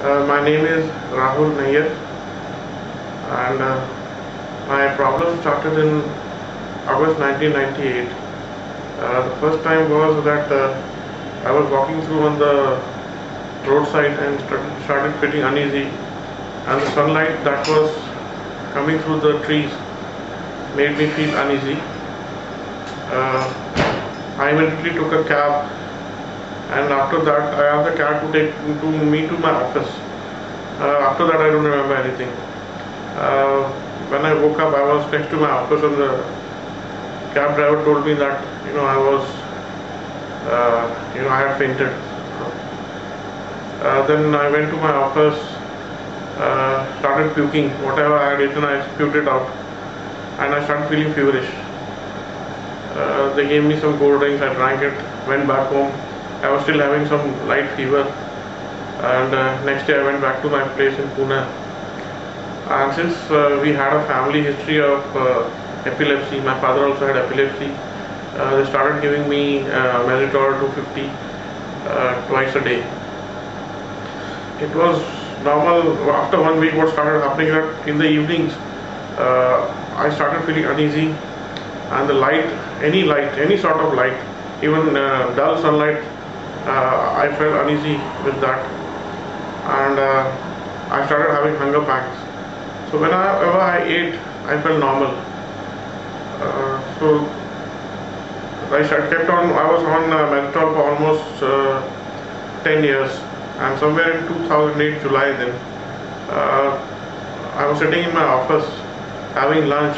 My name is Rahul Nair, and my problem started in August 1998. The first time was that I was walking through on the roadside and started feeling uneasy, and the sunlight that was coming through the trees made me feel uneasy. Uh, I immediately took a cab, and after that I asked the cab to take me to my office. After that I don't remember anything. Uh, when I woke up, I was next to my office, and the cab driver told me that I had fainted. Then I went to my office, started puking. Whatever I had eaten, I spewed it out, and I started feeling feverish. They gave me some cold drinks. I drank it. Went back home. I was still having some light fever, and next day I went back to my place in Pune. And since we had a family history of epilepsy, my father also had epilepsy. They started giving me Mezitol 250 twice a day. It was normal. After 1 week, what started happening that in the evenings, I started feeling uneasy, and the light, any sort of light, even dull sunlight, I felt uneasy with that, and I started having hunger pangs. So whenever I ate, I felt normal. So I was on Mezitol for almost 10 years, and somewhere in 2008 July then, I was sitting in my office having lunch,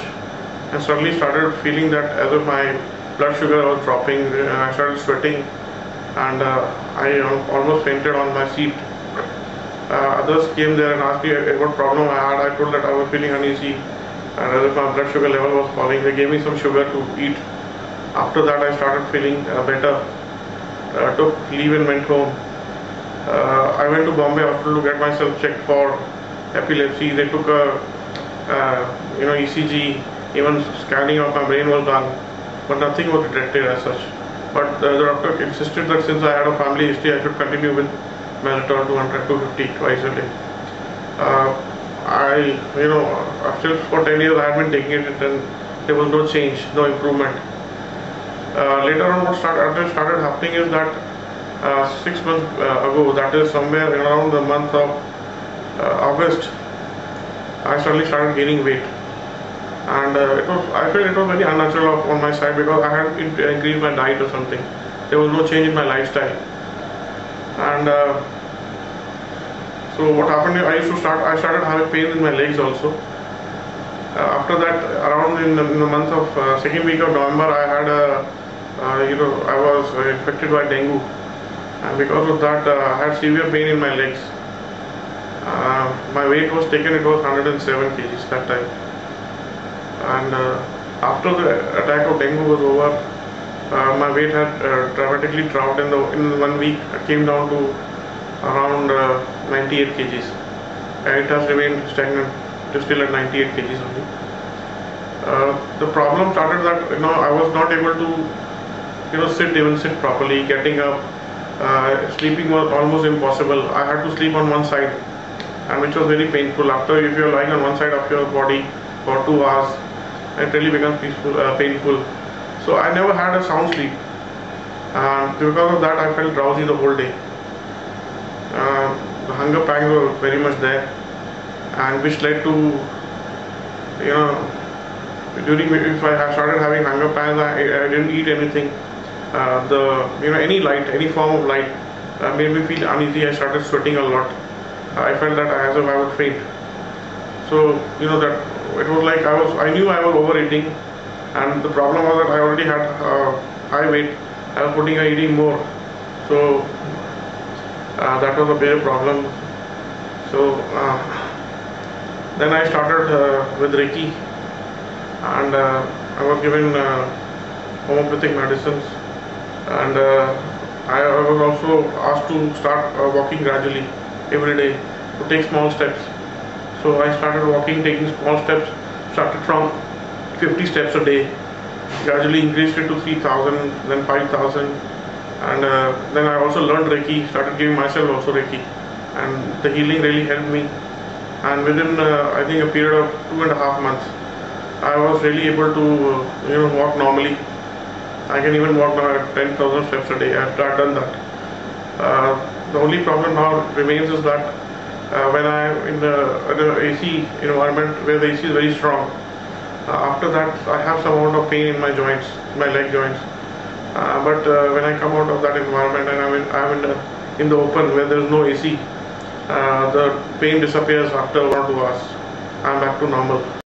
and suddenly started feeling that as if my blood sugar was dropping, and I started sweating, and I almost fainted on my seat. Others came there and asked me what problem I had. I told that I was feeling uneasy, and as if my blood sugar level was falling. They gave me some sugar to eat. After that, I started feeling better. Took leave and went home. I went to Bombay Hospital to get myself checked for epilepsy. They took a ECG, even scanning of my brain was done, but nothing was detected as such. But the doctor insisted that since I had a family history, I should continue with Mezitol 200, 250 twice a day. Still for 10 years I had been taking it, and there was no change, no improvement. Later on, what started happening is that 6 months ago, that is somewhere around the month of August, I suddenly started gaining weight, and I felt it was very unnatural on my side, because I had increased my diet or something. There was no change in my lifestyle, and so what happened is I started having pain in my legs also. After that, around in the month of second week of November, I had I was infected by dengue, and because of that, I had severe pain in my legs. My weight was taken; it was 107 kgs that time. And after the attack of dengue was over, my weight had dramatically dropped. In 1 week, it came down to around 98 kgs, and it has remained stagnant. It is still at 98 kgs only. The problem started that I was not able to sit properly. Getting up, sleeping was almost impossible. I had to sleep on one side, and which was very painful. After, if you are lying on one side of your body for 2 hours, it really becomes painful. So I never had a sound sleep, and because of that, I felt drowsy the whole day. The hunger pangs were very much there, and which led to if I started having hunger pangs, I didn't eat anything. Any form of light made me feel uneasy. I started sweating a lot. I felt that as if I would faint. So that it was like I knew I was overeating, and the problem was that I already had high weight. I was eating more, so that was a big problem. So then I started with Reiki, and I was given homeopathic medicines, and I was also asked to start walking gradually every day, to take small steps. So I started walking, taking small steps. Started from 50 steps a day, gradually increased it to 3,000, then 5,000, and then I also learned Reiki, started giving myself also Reiki. and the healing really helped me. And within I think a period of 2.5 months, I was really able to walk normally. I can even walk now at 10,000 steps a day. I've done that. The only problem now remains is that when I'm in the AC environment where the AC is very strong, after that I have some amount of pain in my joints, my leg joints. But when I come out of that environment and I'm in the open where there is no AC, the pain disappears after 1 or 2 hours. I'm back to normal.